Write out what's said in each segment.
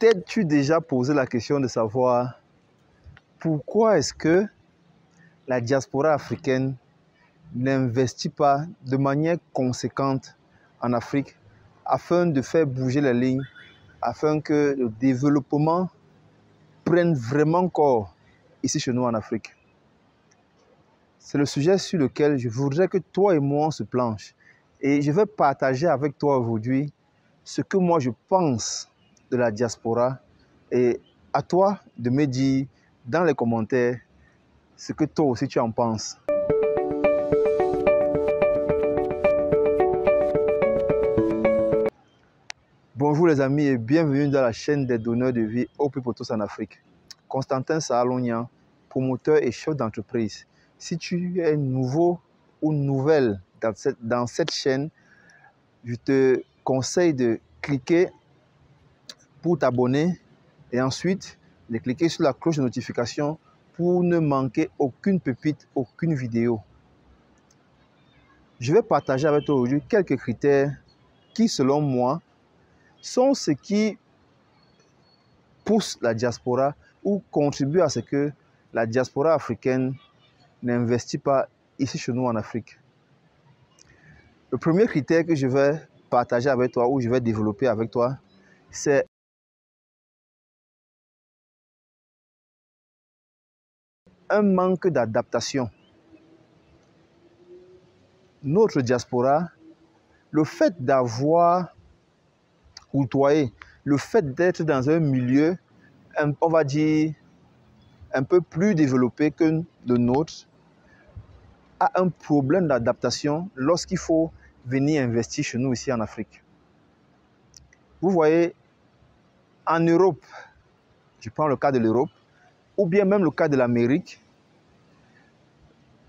T'es-tu déjà posé la question de savoir pourquoi est-ce que la diaspora africaine n'investit pas de manière conséquente en Afrique afin de faire bouger les lignes, afin que le développement prenne vraiment corps ici chez nous en Afrique? C'est le sujet sur lequel je voudrais que toi et moi on se planche. Et je vais partager avec toi aujourd'hui ce que moi je pense de la diaspora et à toi de me dire dans les commentaires ce que toi aussi tu en penses. Bonjour les amis et bienvenue dans la chaîne des donneurs de vie au plus pour tous en Afrique. Constantin Sahalonian, promoteur et chef d'entreprise. Si tu es nouveau ou nouvelle dans cette chaîne, je te conseille de cliquer pour t'abonner et ensuite de cliquer sur la cloche de notification pour ne manquer aucune pépite, aucune vidéo. Je vais partager avec toi aujourd'hui quelques critères qui, selon moi, sont ce qui pousse la diaspora ou contribue à ce que la diaspora africaine n'investit pas ici chez nous en Afrique. Le premier critère que je vais partager avec toi ou je vais développer avec toi, c'est un manque d'adaptation. Notre diaspora, le fait d'avoir côtoyé, le fait d'être dans un milieu, on va dire, un peu plus développé que le nôtre, a un problème d'adaptation lorsqu'il faut venir investir chez nous ici en Afrique. Vous voyez, en Europe, je prends le cas de l'Europe, ou bien même le cas de l'Amérique,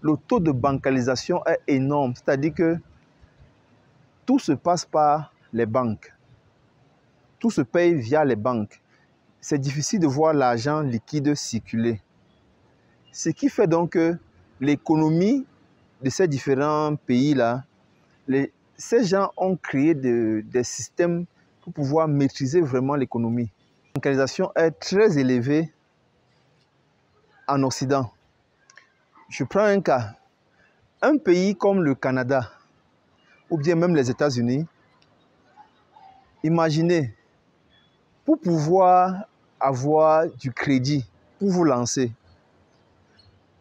le taux de bancalisation est énorme, c'est-à-dire que tout se passe par les banques. Tout se paye via les banques. C'est difficile de voir l'argent liquide circuler. Ce qui fait donc que l'économie de ces différents pays-là, ces gens ont créé des systèmes pour pouvoir maîtriser vraiment l'économie. La bancalisation est très élevée en Occident. Je prends un cas. Un pays comme le Canada, ou bien même les États-Unis, imaginez, pour pouvoir avoir du crédit, pour vous lancer,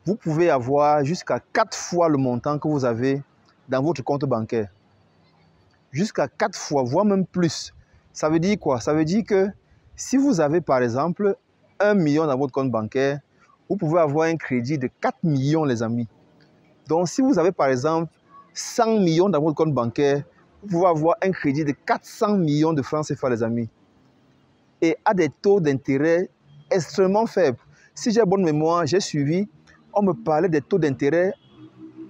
vous pouvez avoir jusqu'à 4 fois le montant que vous avez dans votre compte bancaire. Jusqu'à 4 fois, voire même plus. Ça veut dire quoi? Ça veut dire que si vous avez par exemple 1 million dans votre compte bancaire, vous pouvez avoir un crédit de 4 millions les amis. Donc si vous avez par exemple 100 millions dans votre compte bancaire, vous pouvez avoir un crédit de 400 millions de francs CFA les amis. Et à des taux d'intérêt extrêmement faibles. Si j'ai bonne mémoire, j'ai suivi, on me parlait des taux d'intérêt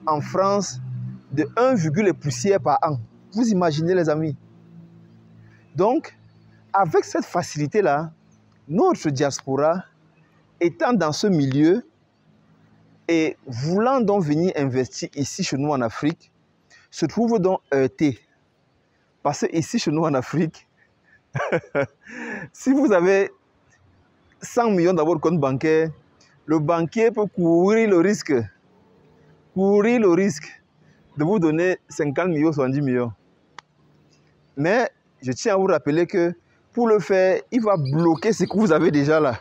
en France de 1,poussière par an. Vous imaginez les amis. Donc, avec cette facilité-là, notre diaspora, étant dans ce milieu et voulant donc venir investir ici chez nous en Afrique, se trouve donc heurté. Parce que ici chez nous en Afrique, si vous avez 100 millions dans votre compte bancaire, le banquier peut courir le risque de vous donner 50 millions, 70 millions. Mais je tiens à vous rappeler que pour le faire, il va bloquer ce que vous avez déjà là.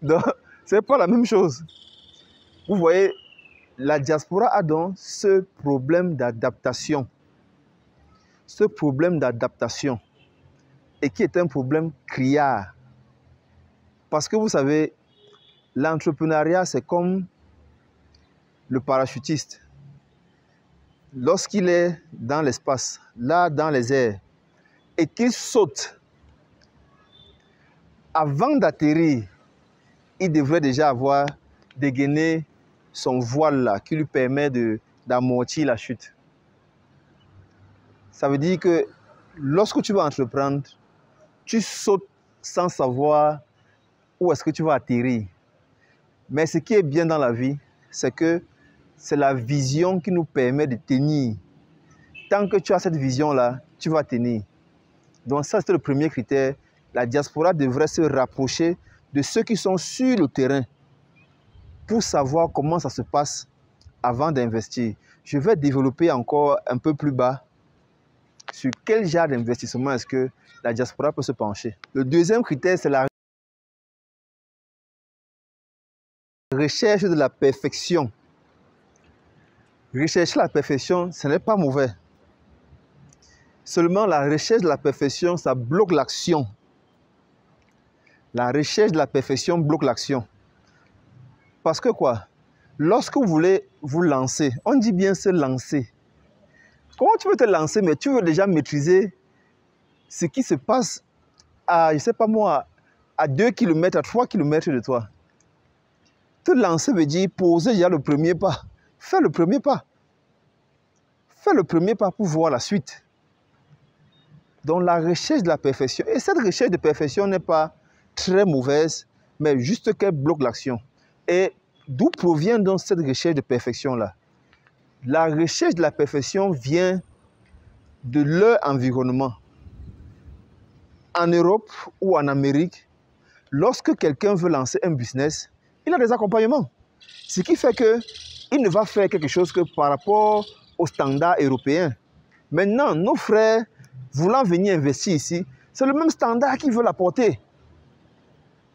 Donc, ce n'est pas la même chose. Vous voyez, la diaspora a donc ce problème d'adaptation. Ce problème d'adaptation. Et qui est un problème criard. Parce que vous savez, l'entrepreneuriat, c'est comme le parachutiste. Lorsqu'il est dans l'espace, là, dans les airs, et qu'il saute, avant d'atterrir, il devrait déjà avoir dégainé son voile là, qui lui permet d'amortir la chute. Ça veut dire que lorsque tu vas entreprendre, tu sautes sans savoir où est-ce que tu vas atterrir. Mais ce qui est bien dans la vie, c'est que c'est la vision qui nous permet de tenir. Tant que tu as cette vision-là, tu vas tenir. Donc ça, c'est le premier critère. la diaspora devrait se rapprocher de ceux qui sont sur le terrain pour savoir comment ça se passe avant d'investir. Je vais développer encore un peu plus bas sur quel genre d'investissement est-ce que la diaspora peut se pencher. Le deuxième critère, c'est la recherche de la perfection. Rechercher la perfection, ce n'est pas mauvais. Seulement, la recherche de la perfection, ça bloque l'action. La recherche de la perfection bloque l'action. Parce que quoi? Lorsque vous voulez vous lancer, on dit bien se lancer. Comment tu veux te lancer, mais tu veux déjà maîtriser ce qui se passe à, je ne sais pas moi, à 2 km, à 3 km de toi. Te lancer veut dire poser déjà le premier pas. Fais le premier pas. Fais le premier pas pour voir la suite. Donc la recherche de la perfection. Et cette recherche de perfection n'est pas très mauvaise, mais juste qu'elle bloque l'action. Et d'où provient donc cette recherche de perfection-là? La recherche de la perfection vient de leur environnement. En Europe ou en Amérique, lorsque quelqu'un veut lancer un business, il a des accompagnements. Ce qui fait qu'il ne va faire quelque chose que par rapport aux standards européens. Maintenant, nos frères voulant venir investir ici, c'est le même standard qu'ils veulent apporter.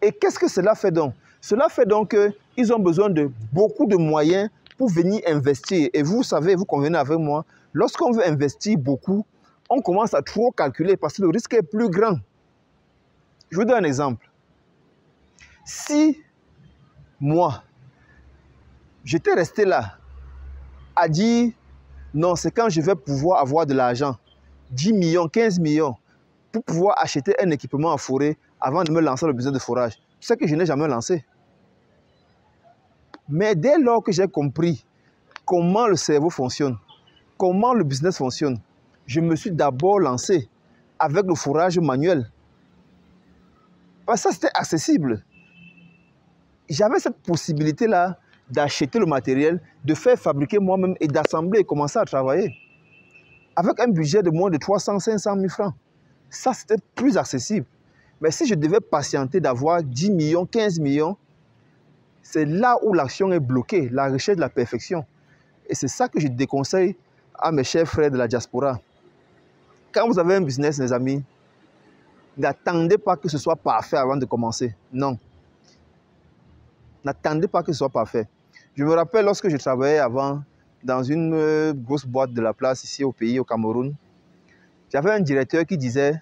Et qu'est-ce que cela fait donc? Cela fait donc qu'ils ont besoin de beaucoup de moyens pour venir investir. Et vous savez, vous convenez avec moi, lorsqu'on veut investir beaucoup, on commence à trop calculer parce que le risque est plus grand. Je vous donne un exemple. Si moi, j'étais resté là à dire, non, c'est quand je vais pouvoir avoir de l'argent, 10 millions, 15 millions, pour pouvoir acheter un équipement en forêt avant de me lancer le business de forage. C'est que je n'ai jamais lancé. Mais dès lors que j'ai compris comment le cerveau fonctionne, comment le business fonctionne, je me suis d'abord lancé avec le forage manuel. Parce que ça, c'était accessible. J'avais cette possibilité-là d'acheter le matériel, de faire fabriquer moi-même et d'assembler et commencer à travailler. Avec un budget de moins de 300 500 000 francs. Ça, c'était plus accessible. Mais si je devais patienter d'avoir 10 millions, 15 millions, c'est là où l'action est bloquée, la recherche de la perfection. Et c'est ça que je déconseille à mes chers frères de la diaspora. Quand vous avez un business, les amis, n'attendez pas que ce soit parfait avant de commencer. Non. N'attendez pas que ce soit parfait. Je me rappelle lorsque je travaillais avant dans une grosse boîte de la place ici au pays, au Cameroun, j'avais un directeur qui disait,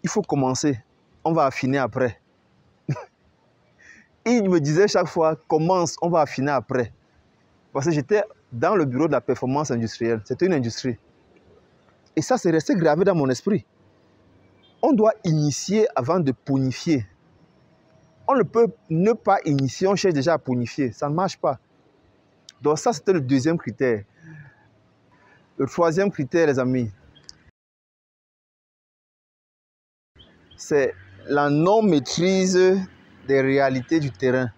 il faut commencer, on va affiner après. Il me disait chaque fois, commence, on va affiner après. Parce que j'étais dans le bureau de la performance industrielle. C'était une industrie. Et ça, c'est resté gravé dans mon esprit. On doit initier avant de ponifier. On ne peut ne pas initier, on cherche déjà à ponifier. Ça ne marche pas. Donc ça, c'était le deuxième critère. Le troisième critère, les amis, c'est la non-maîtrise des réalités du terrain.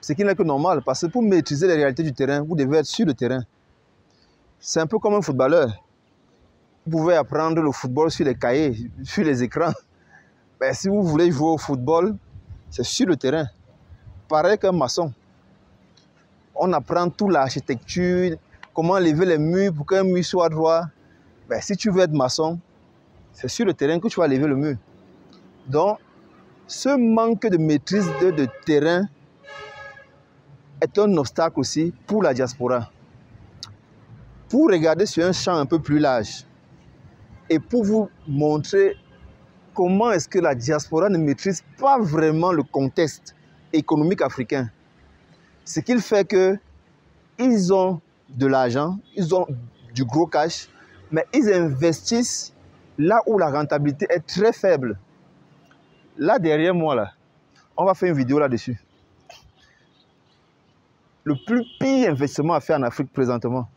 Ce qui n'est que normal, parce que pour maîtriser les réalités du terrain, vous devez être sur le terrain. C'est un peu comme un footballeur. Vous pouvez apprendre le football sur les cahiers, sur les écrans. Mais si vous voulez jouer au football, c'est sur le terrain. Pareil qu'un maçon. On apprend toute l'architecture, comment lever les murs pour qu'un mur soit droit. Mais si tu veux être maçon, c'est sur le terrain que tu vas lever le mur. Donc, ce manque de maîtrise de terrain est un obstacle aussi pour la diaspora. Pour regarder sur un champ un peu plus large et pour vous montrer comment est-ce que la diaspora ne maîtrise pas vraiment le contexte économique africain. Ce qui fait qu'ils ont de l'argent, ils ont du gros cash, mais ils investissent là où la rentabilité est très faible. Là, derrière moi, là, on va faire une vidéo là-dessus. Le plus pire investissement à faire en Afrique présentement.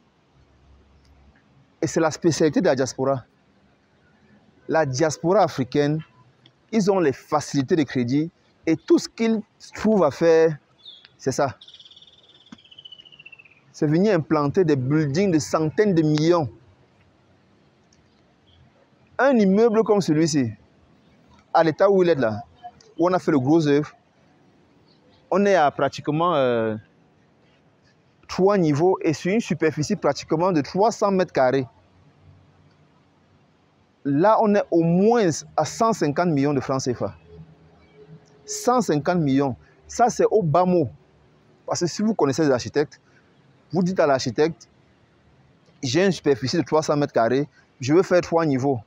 Et c'est la spécialité de la diaspora. La diaspora africaine, ils ont les facilités de crédit et tout ce qu'ils trouvent à faire, c'est ça. C'est venir implanter des buildings de centaines de millions. Un immeuble comme celui-ci, à l'état où il est là, où on a fait le gros œuvre, on est à pratiquement 3 niveaux et sur une superficie pratiquement de 300 mètres carrés. Là, on est au moins à 150 millions de francs CFA. 150 millions. Ça, c'est au bas mot. Parce que si vous connaissez les architectes, vous dites à l'architecte, j'ai une superficie de 300 mètres carrés, je veux faire 3 niveaux.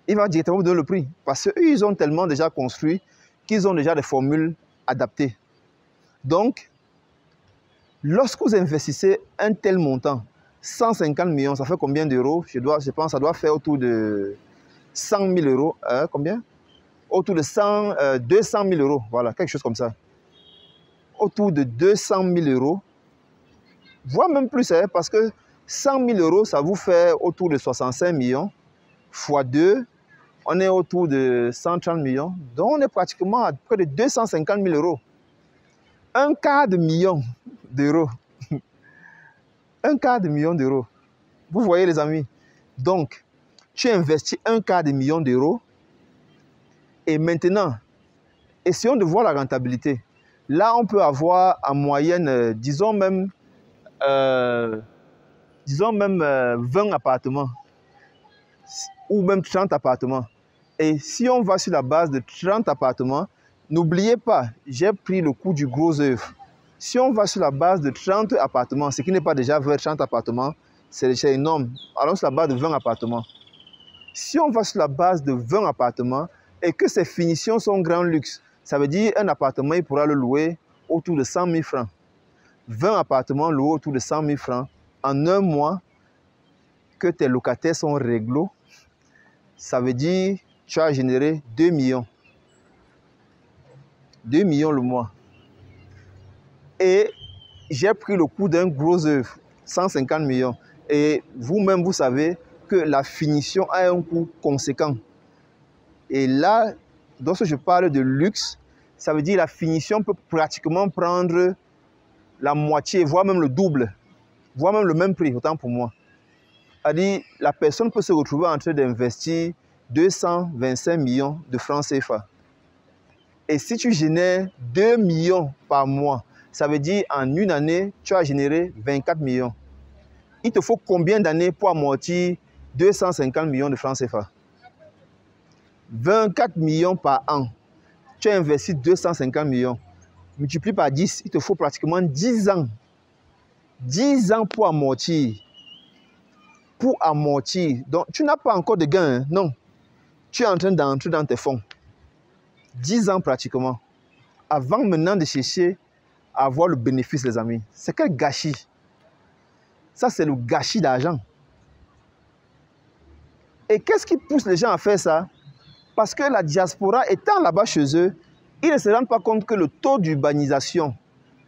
Il va directement vous donner le prix. Parce qu'eux, ils ont tellement déjà construit qu'ils ont déjà des formules adaptées. Donc, lorsque vous investissez un tel montant, 150 millions, ça fait combien d'euros? Je pense que ça doit faire autour de 100 000 euros. Combien? Autour de 200 000 euros. Voilà, quelque chose comme ça. Autour de 200 000 euros. Voire même plus, hein, parce que 100 000 euros, ça vous fait autour de 65 millions. Fois 2, on est autour de 130 millions. Donc, on est pratiquement à près de 250 000 euros. Un quart de million d'euros. Un quart de million d'euros. Vous voyez, les amis. Donc, tu investis un quart de million d'euros. Et maintenant, essayons de voir la rentabilité. Là, on peut avoir en moyenne, disons même 20 appartements. Ou même 30 appartements. Et si on va sur la base de 30 appartements, n'oubliez pas, j'ai pris le coût du gros œuvre. Si on va sur la base de 30 appartements, ce qui n'est pas déjà vers 30 appartements, c'est énorme. Allons sur la base de 20 appartements. Si on va sur la base de 20 appartements et que ces finitions sont grand luxe, ça veut dire un appartement, il pourra le louer autour de 100 000 francs. 20 appartements loués autour de 100 000 francs. En un mois, que tes locataires sont réglo, ça veut dire que tu as généré 2 millions. 2 millions le mois. Et j'ai pris le coût d'un gros œuvre, 150 millions. Et vous-même, vous savez que la finition a un coût conséquent. Et là, lorsque je parle de luxe, ça veut dire que la finition peut pratiquement prendre la moitié, voire même le double, voire même le même prix, autant pour moi. C'est-à-dire, la personne peut se retrouver en train d'investir 225 millions de francs CFA. Et si tu génères 2 millions par mois, ça veut dire en une année, tu as généré 24 millions. Il te faut combien d'années pour amortir 250 millions de francs CFA? 24 millions par an. Tu as investi 250 millions. Multiplie par 10, il te faut pratiquement 10 ans. 10 ans pour amortir. Pour amortir. Donc, tu n'as pas encore de gain, hein? Non. Tu es en train d'entrer dans tes fonds. 10 ans pratiquement. Avant maintenant de chercher à avoir le bénéfice, les amis. C'est quel gâchis. Ça, c'est le gâchis d'argent. Et qu'est-ce qui pousse les gens à faire ça? Parce que la diaspora étant là-bas chez eux, ils ne se rendent pas compte que le taux d'urbanisation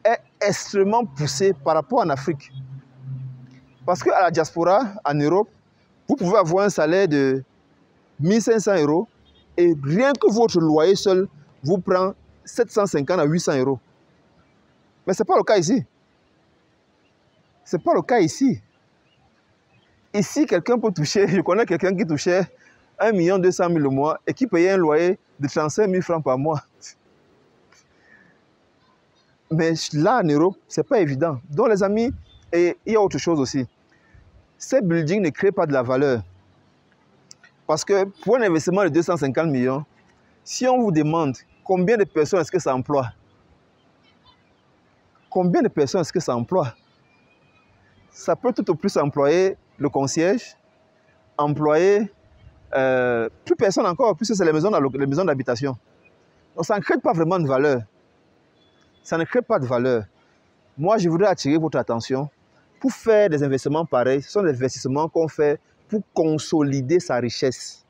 est extrêmement poussé par rapport en Afrique. Parce qu'à la diaspora, en Europe, vous pouvez avoir un salaire de 1500 euros et rien que votre loyer seul vous prend 750 à 800 euros. Mais ce n'est pas le cas ici. Ce n'est pas le cas ici. Ici, quelqu'un peut toucher, je connais quelqu'un qui touchait 1 200 000 le mois et qui payait un loyer de 35 000 francs par mois. Mais là, en Europe, ce n'est pas évident. Donc, les amis, et il y a autre chose aussi. Ces buildings ne créent pas de la valeur. Parce que pour un investissement de 250 millions, si on vous demande combien de personnes est-ce que ça emploie, combien de personnes est-ce que ça emploie? Ça peut tout au plus employer le concierge, employer plus personne encore, puisque c'est les maisons d'habitation. Donc ça ne crée pas vraiment de valeur. Ça ne crée pas de valeur. Moi, je voudrais attirer votre attention. Pour faire des investissements pareils, ce sont des investissements qu'on fait pour consolider sa richesse.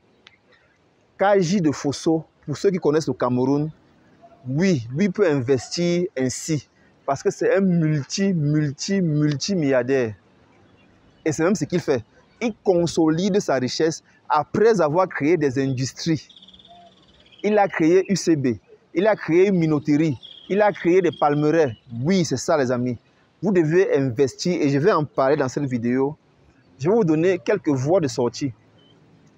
KJ de Fosso, pour ceux qui connaissent le Cameroun, oui, lui peut investir ainsi. Parce que c'est un multimilliardaire. Et c'est même ce qu'il fait. Il consolide sa richesse après avoir créé des industries. Il a créé UCB, il a créé une minoterie, il a créé des palmeraies. Oui, c'est ça les amis. Vous devez investir et je vais en parler dans cette vidéo. Je vais vous donner quelques voies de sortie.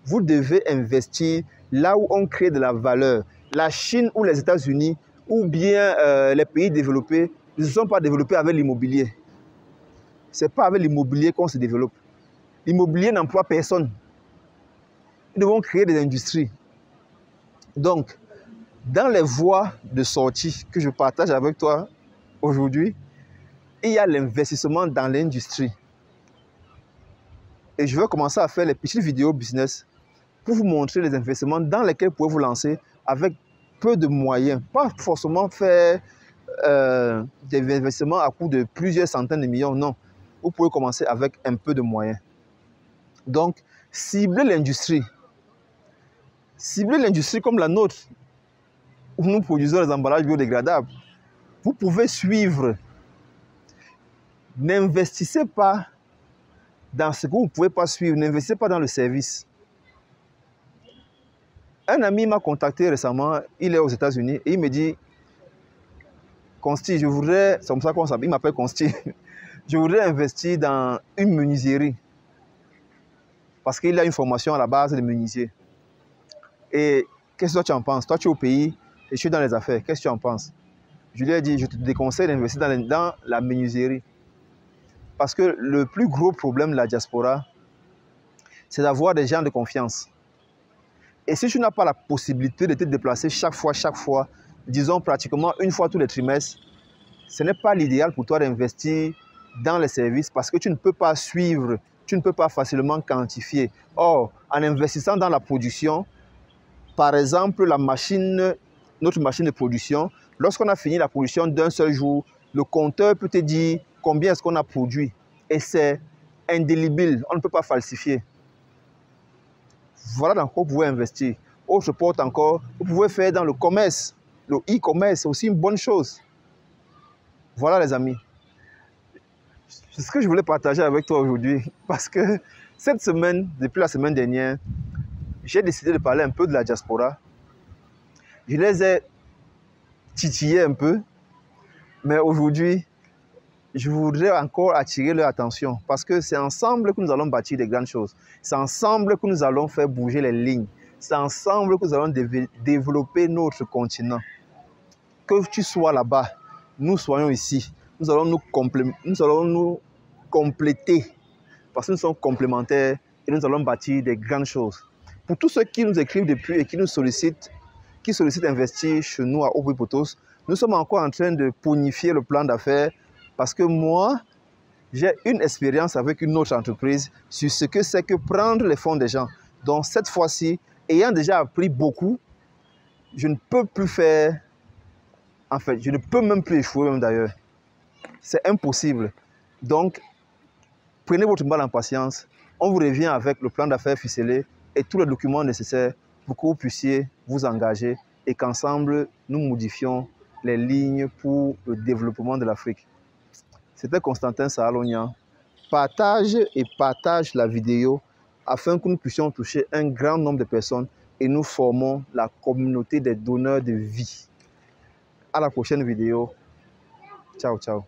vous devez investir là où on crée de la valeur. La Chine ou les États-Unis ou bien les pays développés ne se sont pas développés avec l'immobilier. Ce n'est pas avec l'immobilier qu'on se développe. L'immobilier n'emploie personne. Nous devons créer des industries. Donc, dans les voies de sortie que je partage avec toi aujourd'hui, il y a l'investissement dans l'industrie. Et je vais commencer à faire les petites vidéos business pour vous montrer les investissements dans lesquels vous pouvez vous lancer avec peu de moyens. Pas forcément faire des investissements à coût de plusieurs centaines de millions, non. Vous pouvez commencer avec un peu de moyens. Donc, ciblez l'industrie. Ciblez l'industrie comme la nôtre, où nous produisons les emballages biodégradables. Vous pouvez suivre. N'investissez pas dans ce que vous ne pouvez pas suivre. N'investissez pas dans le service. Un ami m'a contacté récemment, il est aux États-Unis, et il me dit, Consti, je voudrais, c'est comme ça qu'on s'appelle, il m'appelle Consti, je voudrais investir dans une menuiserie. Parce qu'il a une formation à la base de menuisier. Et qu'est-ce que toi tu en penses? Toi tu es au pays et je suis dans les affaires, qu'est-ce que tu en penses? Je lui ai dit, je te déconseille d'investir dans la menuiserie. Parce que le plus gros problème de la diaspora, c'est d'avoir des gens de confiance. Et si tu n'as pas la possibilité de te déplacer chaque fois, disons pratiquement une fois tous les trimestres, ce n'est pas l'idéal pour toi d'investir dans les services parce que tu ne peux pas suivre, tu ne peux pas facilement quantifier. Or, en investissant dans la production, par exemple, notre machine de production, lorsqu'on a fini la production d'un seul jour, le compteur peut te dire combien est-ce qu'on a produit. Et c'est indélébile, on ne peut pas falsifier. Voilà dans quoi vous pouvez investir. Autre porte encore, vous pouvez faire dans le commerce. Le e-commerce, c'est aussi une bonne chose. Voilà les amis. C'est ce que je voulais partager avec toi aujourd'hui. Parce que cette semaine, depuis la semaine dernière, j'ai décidé de parler un peu de la diaspora. Je les ai titillés un peu. Mais aujourd'hui, je voudrais encore attirer leur attention. Parce que c'est ensemble que nous allons bâtir des grandes choses. C'est ensemble que nous allons faire bouger les lignes. C'est ensemble que nous allons développer notre continent. Que tu sois là-bas, nous soyons ici. Nous allons nous compléter. Parce que nous sommes complémentaires et nous allons bâtir des grandes choses. Pour tous ceux qui nous écrivent depuis et qui nous sollicitent, investir chez nous à Obuipotos, nous sommes encore en train de bonifier le plan d'affaires parce que moi, j'ai une expérience avec une autre entreprise sur ce que c'est que prendre les fonds des gens. Donc cette fois-ci, ayant déjà appris beaucoup, je ne peux plus faire, en fait, je ne peux même plus échouer même d'ailleurs. C'est impossible. Donc, prenez votre mal en patience. On vous revient avec le plan d'affaires ficelé et tous les documents nécessaires pour que vous puissiez vous engager et qu'ensemble, nous modifions les lignes pour le développement de l'Afrique. C'était Constantin Sahalonia. Partage la vidéo afin que nous puissions toucher un grand nombre de personnes et nous formons la communauté des donneurs de vie. À la prochaine vidéo. Ciao, ciao.